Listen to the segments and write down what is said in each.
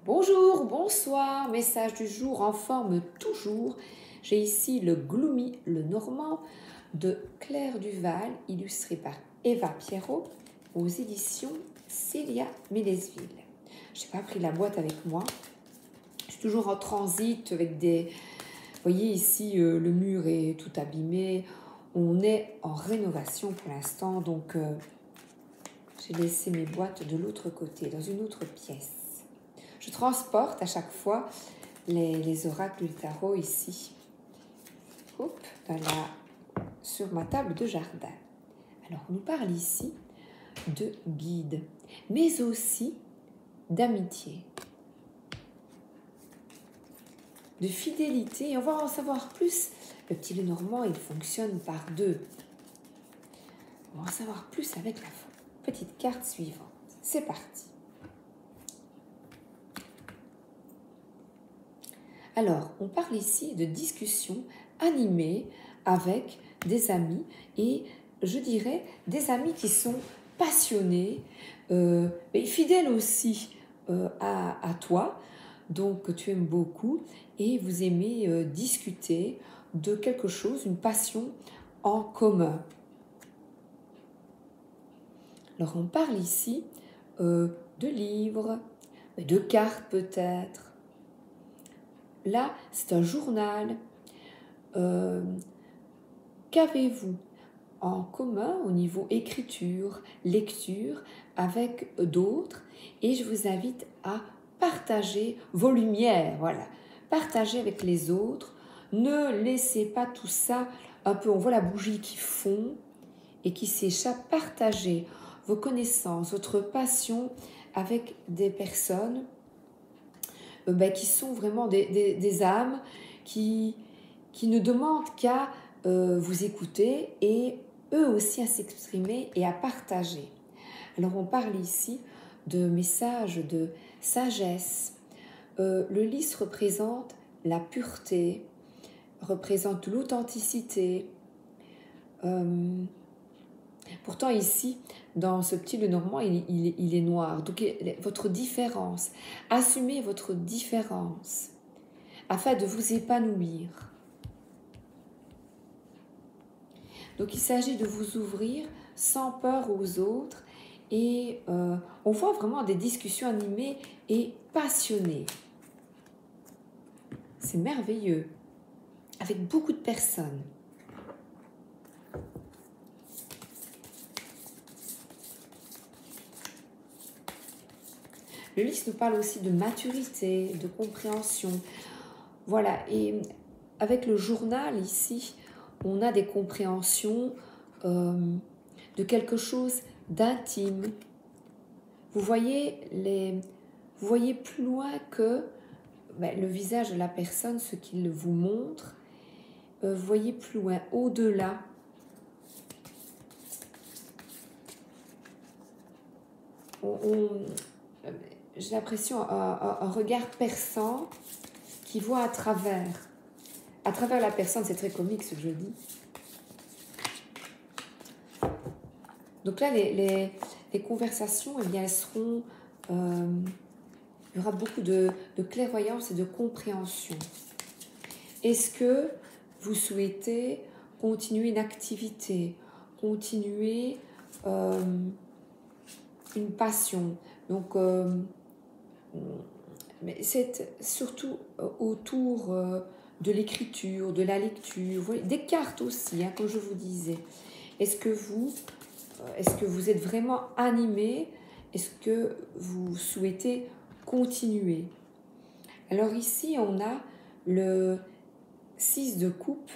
Bonjour, bonsoir, message du jour en forme toujours. J'ai ici le Gloomy, le Normand de Claire Duval, illustré par Eva Pierrot, aux éditions Célia Mélesville. Je n'ai pas pris la boîte avec moi. Je suis toujours en transit avec des... Vous voyez ici, le mur est tout abîmé. On est en rénovation pour l'instant, donc j'ai laissé mes boîtes de l'autre côté, dans une autre pièce. Je transporte à chaque fois les oracles du tarot ici, hop, sur ma table de jardin. Alors, on nous parle ici de guide, mais aussi d'amitié, de fidélité. Et on va en savoir plus. Le petit Lenormand, il fonctionne par deux. On va en savoir plus avec la petite carte suivante. C'est parti. Alors, on parle ici de discussions animées avec des amis et je dirais des amis qui sont passionnés, mais fidèles aussi à toi, donc que tu aimes beaucoup et vous aimez discuter de quelque chose, une passion en commun. Alors, on parle ici de livres, de cartes peut-être. Là, c'est un journal. Qu'avez-vous en commun au niveau écriture, lecture avec d'autres? Et je vous invite à partager vos lumières, voilà. Partagez avec les autres. Ne laissez pas tout ça un peu, on voit la bougie qui fond et qui s'échappe. Partagez vos connaissances, votre passion avec des personnes qui sont vraiment des âmes qui ne demandent qu'à vous écouter et eux aussi à s'exprimer et à partager. Alors on parle ici de messages de sagesse. Le lys représente la pureté, représente l'authenticité. Pourtant ici, dans ce petit Lenormand, il est noir. Donc votre différence, assumez votre différence afin de vous épanouir. Donc il s'agit de vous ouvrir sans peur aux autres et on voit vraiment des discussions animées et passionnées. C'est merveilleux, avec beaucoup de personnes. Le lys nous parle aussi de maturité, de compréhension. Voilà, et avec le journal ici, on a des compréhensions de quelque chose d'intime. Vous voyez plus loin que le visage de la personne, ce qu'il vous montre. Vous voyez plus loin, au-delà. J'ai l'impression un regard perçant qui voit à travers la personne. C'est très comique ce que je dis. Donc là, les conversations, eh bien, elles seront... il y aura beaucoup de clairvoyance et de compréhension. Est-ce que vous souhaitez continuer une activité, continuer une passion? Donc, mais c'est surtout autour de l'écriture, de la lecture, des cartes aussi, hein, comme je vous disais. Est-ce que vous êtes vraiment animé? Est-ce que vous souhaitez continuer? Alors ici, on a le 6 de coupe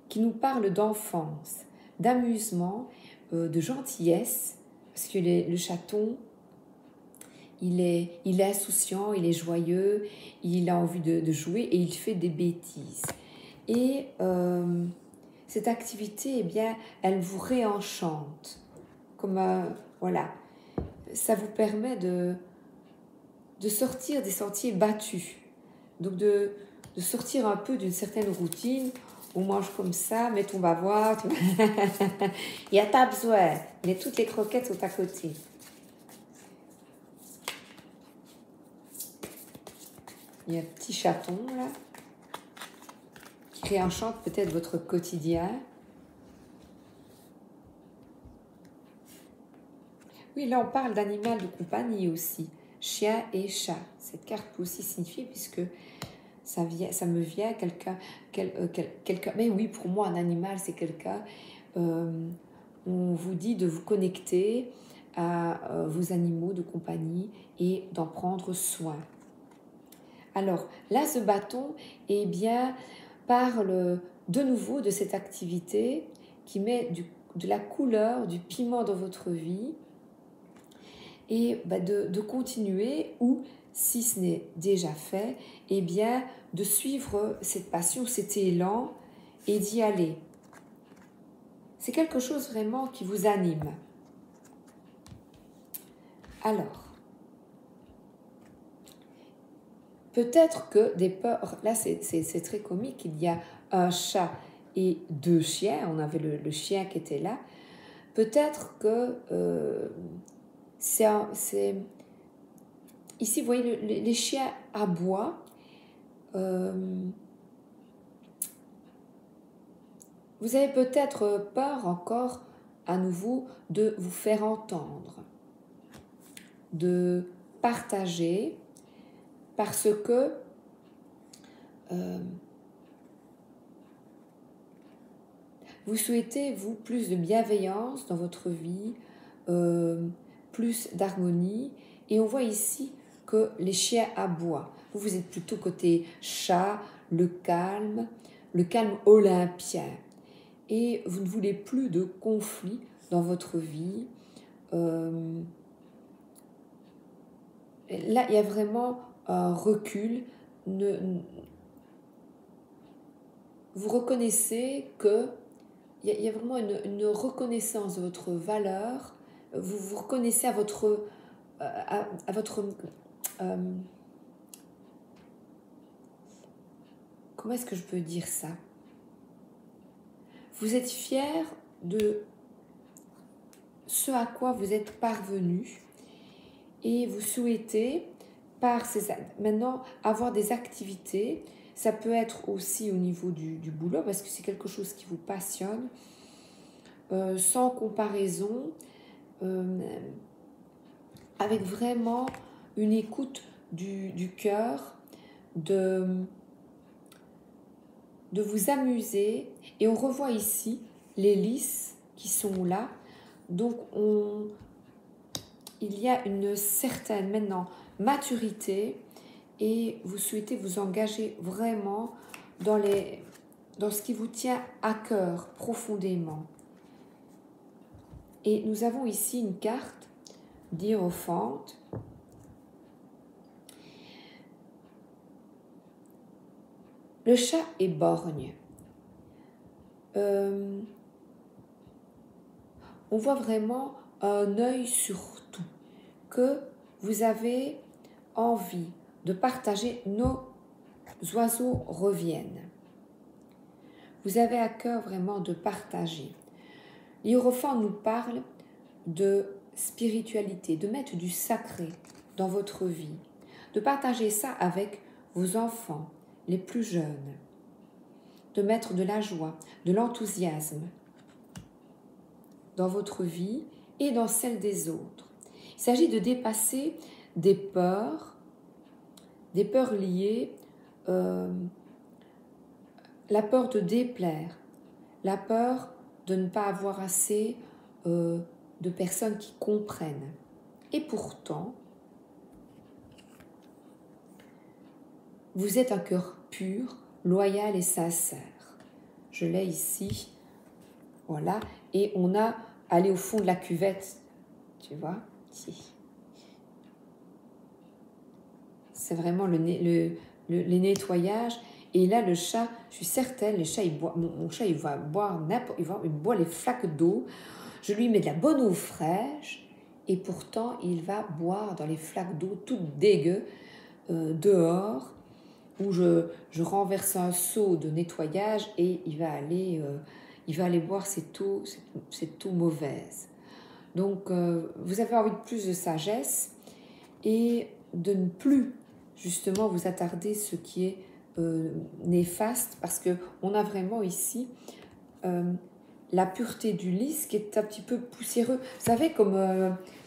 qui nous parle d'enfance, d'amusement, de gentillesse, parce que le chaton, il est insouciant, il est joyeux, il a envie de jouer et il fait des bêtises. Et cette activité, eh bien, elle vous réenchante. Comme, voilà, ça vous permet de sortir des sentiers battus. Donc de sortir un peu d'une certaine routine. On mange comme ça, mais on va voir. Il n'y a pas besoin, mais toutes les croquettes sont à côté. Il y a un petit chaton là qui réenchante peut-être votre quotidien. Oui, là on parle d'animal de compagnie aussi, chien et chat. Cette carte peut aussi signifier, puisque ça me vient quelqu'un. Mais oui, pour moi un animal c'est quelqu'un. On vous dit de vous connecter à vos animaux de compagnie et d'en prendre soin. Alors là, ce bâton, eh bien, parle de nouveau de cette activité qui met de la couleur, du piment dans votre vie, et de continuer, ou si ce n'est déjà fait, eh bien, de suivre cette passion, cet élan et d'y aller. C'est quelque chose vraiment qui vous anime. Alors, peut-être que des peurs, là c'est très comique, il y a un chat et 2 chiens, on avait le chien qui était là. Peut-être que ici, vous voyez, les chiens aboient. Vous avez peut-être peur encore à nouveau de vous faire entendre, de partager, parce que vous souhaitez, vous, plus de bienveillance dans votre vie, plus d'harmonie. Et on voit ici que les chiens aboient. Vous êtes plutôt côté chat, le calme olympien. Et vous ne voulez plus de conflits dans votre vie. Là, il y a vraiment un recul. Vous reconnaissez que il y a vraiment une reconnaissance de votre valeur. Vous vous reconnaissez à votre comment est-ce que je peux dire ça? Vous êtes fier de ce à quoi vous êtes parvenu, et vous souhaitez maintenant avoir des activités. Ça peut être aussi au niveau du boulot, parce que c'est quelque chose qui vous passionne, sans comparaison, avec vraiment une écoute du cœur, de vous amuser. Et on revoit ici les lys qui sont là. Donc il y a une certaine maintenant maturité, et vous souhaitez vous engager vraiment dans ce qui vous tient à cœur profondément. Et nous avons ici une carte d'Hiérophante. Le chat est borgne. On voit vraiment un œil sur tout, que vous avez envie de partager. Nos oiseaux reviennent. Vous avez à cœur vraiment de partager. L'Hiérophante nous parle de spiritualité, de mettre du sacré dans votre vie, de partager ça avec vos enfants les plus jeunes, de mettre de la joie, de l'enthousiasme dans votre vie et dans celle des autres. Il s'agit de dépasser des peurs liées, la peur de déplaire, la peur de ne pas avoir assez de personnes qui comprennent. Et pourtant, vous êtes un cœur pur, loyal et sincère. Je l'ai ici, voilà. Et on a allé au fond de la cuvette, tu vois, ici. C'est vraiment les nettoyages. Et là, le chat, je suis certaine, mon chat, il va boire il boit les flaques d'eau. Je lui mets de la bonne eau fraîche, et pourtant, il va boire dans les flaques d'eau toutes dégueu dehors, où je renverse un seau de nettoyage, et il va aller boire cette eau mauvaise. Donc, vous avez envie de plus de sagesse et de ne plus justement vous attarder ce qui est néfaste, parce qu'on a vraiment ici la pureté du lys qui est un petit peu poussiéreux. Vous savez, comme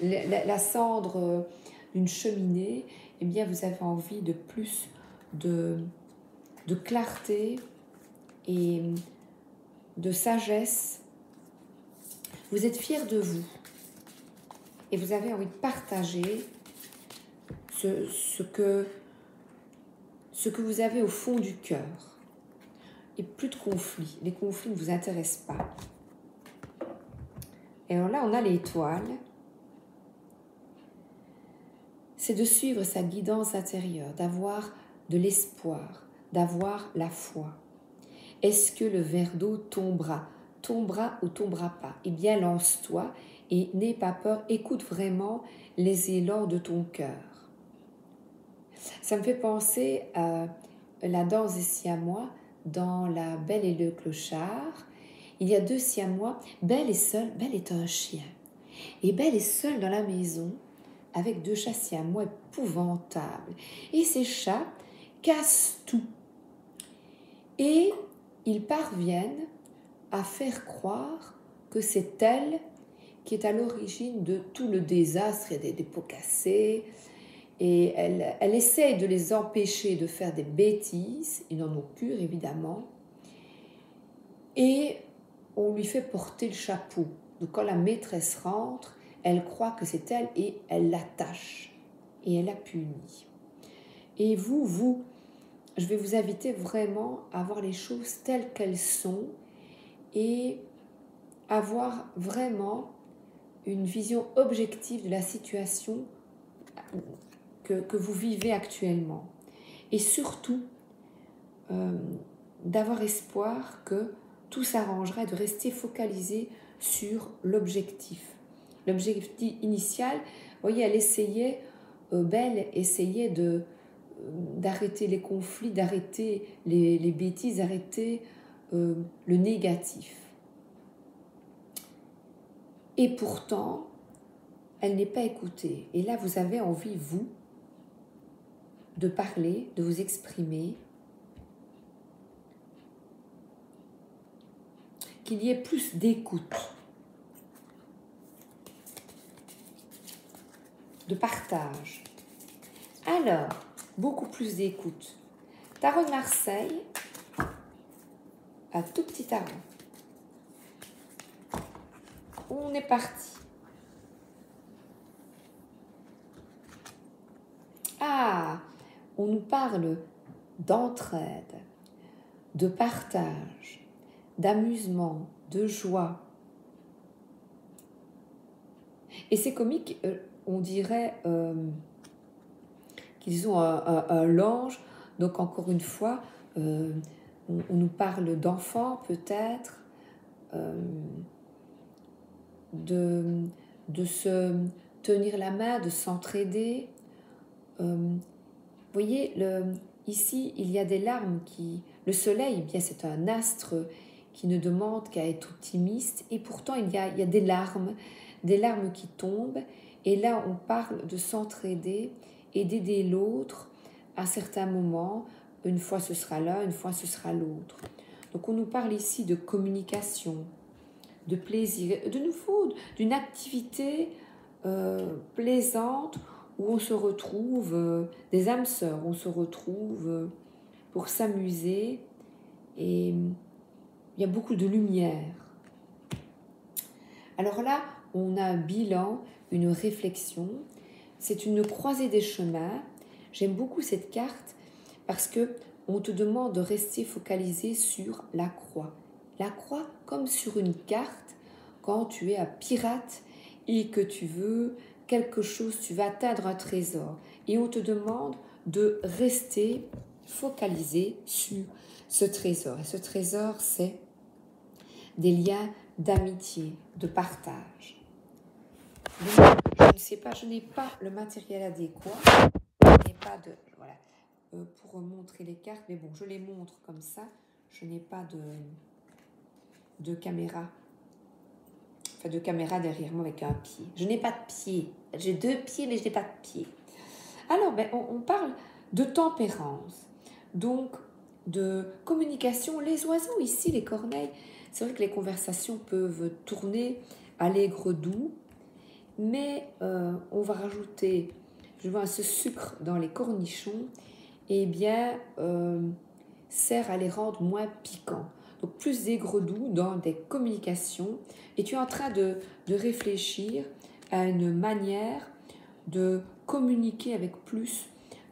la cendre d'une cheminée, eh bien vous avez envie de plus de clarté et de sagesse. Vous êtes fiers de vous et vous avez envie de partager ce que vous avez au fond du cœur. Et plus de conflits. Les conflits ne vous intéressent pas. Et alors là, on a l'étoile. C'est de suivre sa guidance intérieure, d'avoir de l'espoir, d'avoir la foi. Est-ce que le verre d'eau tombera ou tombera pas? Eh bien, lance-toi et n'aie pas peur. Écoute vraiment les élans de ton cœur. Ça me fait penser à la danse des siamois dans La Belle et le Clochard. Il y a 2 siamois. Belle est seule. Belle est un chien. Et Belle est seule dans la maison avec 2 chats siamois épouvantables. Et ces chats cassent tout. Et ils parviennent à faire croire que c'est elle qui est à l'origine de tout le désastre. Il y a des pots cassés. Et elle essaie de les empêcher de faire des bêtises. Ils n'en ont cure, évidemment. Et on lui fait porter le chapeau. Donc quand la maîtresse rentre, elle croit que c'est elle et elle l'attache. Et elle la punit. Et vous, je vais vous inviter vraiment à voir les choses telles qu'elles sont et avoir vraiment une vision objective de la situation que vous vivez actuellement. Et surtout, d'avoir espoir que tout s'arrangerait, de rester focalisé sur l'objectif. L'objectif initial, vous voyez, elle essayait, Belle essayait d'arrêter les conflits, d'arrêter les bêtises, d'arrêter le négatif. Et pourtant, elle n'est pas écoutée. Et là, vous avez envie, vous, de parler, de vous exprimer, qu'il y ait plus d'écoute, de partage. Alors, beaucoup plus d'écoute. Tarot de Marseille, un tout petit tarot. On est parti. Ah, on nous parle d'entraide, de partage, d'amusement, de joie. Et c'est comique, on dirait qu'ils ont un linge. Donc encore une fois, on nous parle d'enfants peut-être, de se tenir la main, de s'entraider. Vous voyez, ici, il y a des larmes qui... Le soleil, bien, c'est un astre qui ne demande qu'à être optimiste. Et pourtant, il y a des larmes qui tombent. Et là, on parle de s'entraider et d'aider l'autre à certains moments. Une fois, ce sera l'un, une fois, ce sera l'autre. Donc, on nous parle ici de communication, de plaisir, de nouveau, d'une activité plaisante où on se retrouve, des âmes sœurs, on se retrouve pour s'amuser et il y a beaucoup de lumière. Alors là, on a un bilan, une réflexion, c'est une croisée des chemins. J'aime beaucoup cette carte parce que on te demande de rester focalisé sur la croix. La croix comme sur une carte, quand tu es un pirate et que tu veux quelque chose, tu vas atteindre un trésor. Et on te demande de rester focalisé sur ce trésor. Et ce trésor, c'est des liens d'amitié, de partage. Donc, je ne sais pas, je n'ai pas le matériel adéquat. Je n'ai pas de... Voilà, pour montrer les cartes, mais bon, je les montre comme ça. Je n'ai pas de caméra. Enfin, de caméra derrière moi avec un pied. Je n'ai pas de pied. J'ai 2 pieds, mais je n'ai pas de pied. Alors, on parle de tempérance, donc de communication. Les oiseaux ici, les corneilles, c'est vrai que les conversations peuvent tourner à l'aigre doux, mais on va rajouter, je vois, ce sucre dans les cornichons, et bien sert à les rendre moins piquants. Donc plus d'aigre doux dans des communications, et tu es en train de réfléchir à une manière de communiquer avec plus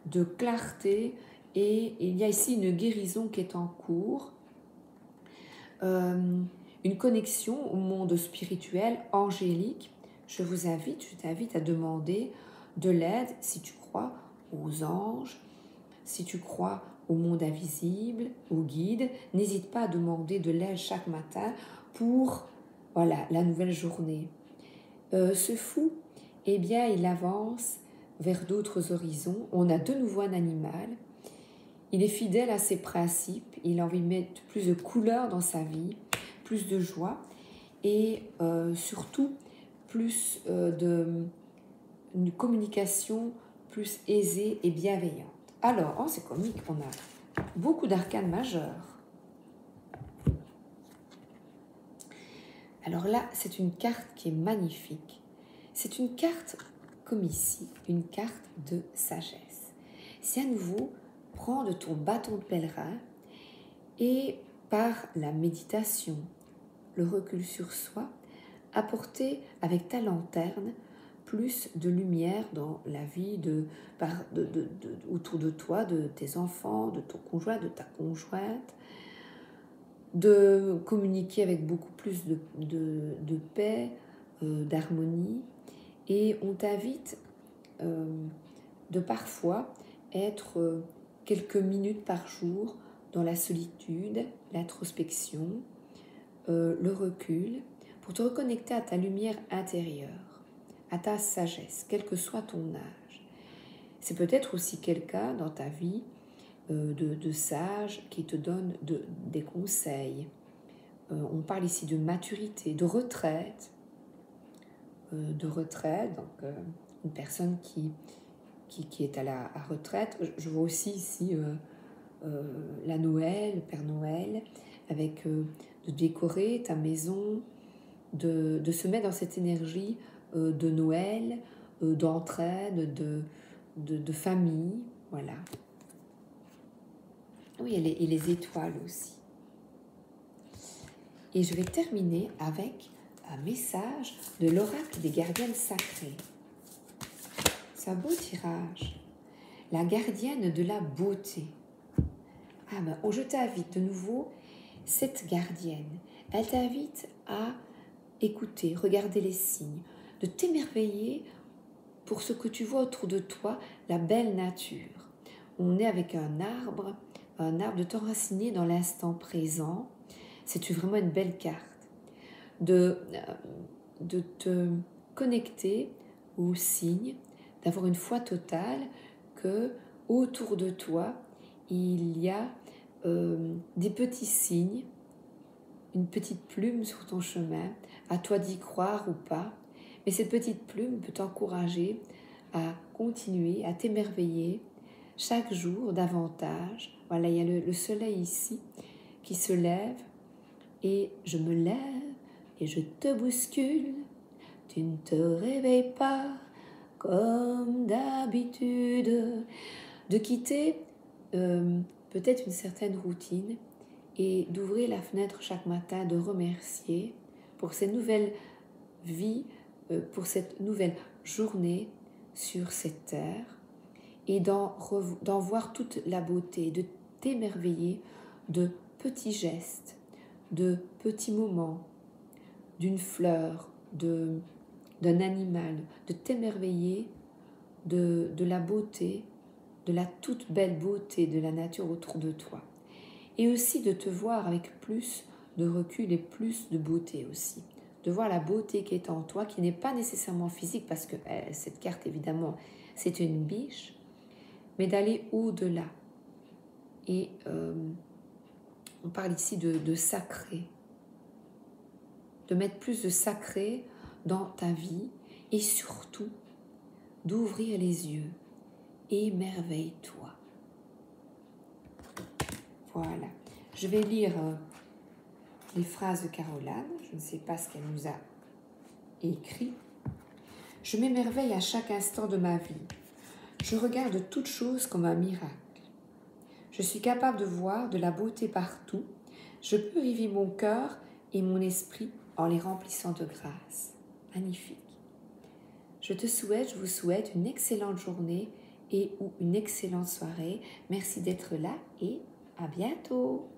de clarté, et il y a ici une guérison qui est en cours, une connexion au monde spirituel, angélique. Je t'invite à demander de l'aide si tu crois aux anges, si tu crois au monde invisible, aux guides. N'hésite pas à demander de l'aide chaque matin pour la nouvelle journée. Ce fou, eh bien, il avance vers d'autres horizons. On a de nouveau un animal. Il est fidèle à ses principes. Il a envie de mettre plus de couleurs dans sa vie, plus de joie et surtout plus une communication plus aisée et bienveillante. Alors, c'est comique, on a beaucoup d'arcanes majeures. Alors là, c'est une carte qui est magnifique. C'est une carte, comme ici, une carte de sagesse. C'est à nouveau prendre ton bâton de pèlerin et par la méditation, le recul sur soi, apporter avec ta lanterne plus de lumière dans la vie autour de toi, de tes enfants, de ton conjoint, de ta conjointe, de communiquer avec beaucoup plus de paix, d'harmonie. Et on t'invite de parfois être quelques minutes par jour dans la solitude, l'introspection, le recul, pour te reconnecter à ta lumière intérieure, à ta sagesse, quel que soit ton âge. C'est peut-être aussi quelqu'un dans ta vie de sage qui te donne des conseils. On parle ici de maturité, de retraite, donc une personne qui est à la retraite. Je vois aussi ici la Noël, le Père Noël, avec de décorer ta maison, de se mettre dans cette énergie de Noël, d'entraide, de famille, voilà. Oui, et les étoiles aussi. Et je vais terminer avec un message de l'oracle des gardiennes sacrées. C'est un beau tirage. La gardienne de la beauté. Je t'invite de nouveau, cette gardienne, elle t'invite à écouter, regarder les signes, de t'émerveiller pour ce que tu vois autour de toi, la belle nature. On est avec un arbre de t'enraciner dans l'instant présent. C'est vraiment une belle carte. De te connecter aux signes, d'avoir une foi totale que autour de toi, il y a des petits signes, une petite plume sur ton chemin, à toi d'y croire ou pas. Mais cette petite plume peut t'encourager à continuer, à t'émerveiller chaque jour davantage. Voilà, il y a le soleil ici qui se lève et je me lève et je te bouscule. Tu ne te réveilles pas comme d'habitude. De quitter peut-être une certaine routine et d'ouvrir la fenêtre chaque matin, de remercier pour cette nouvelle vie, pour cette nouvelle journée sur cette terre et d'en voir toute la beauté, de t'émerveiller de petits gestes, de petits moments, d'une fleur, d'un animal, de t'émerveiller de la beauté, de la toute belle beauté de la nature autour de toi. Et aussi de te voir avec plus de recul et plus de beauté aussi. De voir la beauté qui est en toi, qui n'est pas nécessairement physique, parce que cette carte, évidemment, c'est une biche, mais d'aller au-delà. Et on parle ici de sacré, de mettre plus de sacré dans ta vie et surtout d'ouvrir les yeux. Émerveille-toi. Voilà. Je vais lire les phrases de Caroline. Je ne sais pas ce qu'elle nous a écrit. Je m'émerveille à chaque instant de ma vie. Je regarde toute chose comme un miracle. Je suis capable de voir de la beauté partout. Je purifie mon cœur et mon esprit en les remplissant de grâce. Magnifique. Je vous souhaite une excellente journée et ou une excellente soirée. Merci d'être là et à bientôt.